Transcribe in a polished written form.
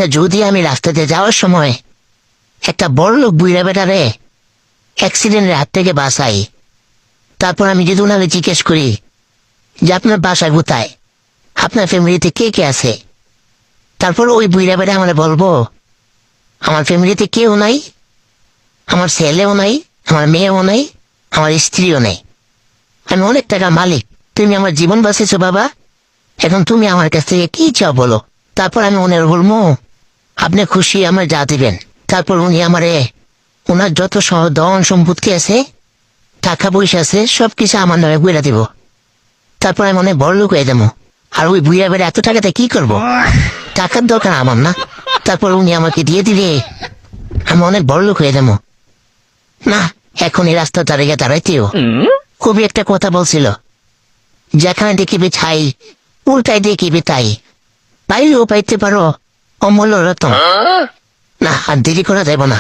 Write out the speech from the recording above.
আচ্ছা যদি আমি রাস্তাতে যাওয়ার সময় একটা বড় লোক বুইরা বেটারে অ্যাক্সিডেন্টের হাত থেকে বাঁচাই, তারপর আমি যদি ওনাকে জিজ্ঞেস করি যে আপনার বাসায় কোথায়, আপনার ফ্যামিলিতে কে কে আছে, তারপর ওই বুইরা বেটা আমার বলবো আমার ফ্যামিলিতে কেউ নাই, আমার ছেলেও নাই, আমার মেয়েও নাই, আমার স্ত্রীও নেই, আমি অনেক টাকার মালিক, তুমি আমার জীবন বাঁচিয়েছো বাবা, এখন তুমি আমার কাছ থেকে কি চাও বলো। তারপর আমি ওনার বলবো আপনি খুশি আমার যা দিবেন। তারপর উনি আমারে ওনার যত ধন সম্পত্তি আছে, টাকা পয়সা আছে, সবকিছু আমার নামে বইরা দিব। তারপর আমি অনেক বড় লোক হয়ে যাবো। আর ওই বুড়িয়া বেড়ে এত টাকাতে কি করব? টাকার দরকার আমার না। তারপর উনি আমাকে দিয়ে দিলে আমি অনেক বড় লোক হয়ে যাবো। না, এখন এই রাস্তা দাঁড়িয়ে দাঁড়াইতেও খুবই একটা কথা বলছিল, যেখানে দেখিবে ছাই উল্টাই দেখিবে তাই, পাইলেও পাইতে পারো অমূল্য রতন। না, আর দেরি করা যাব না।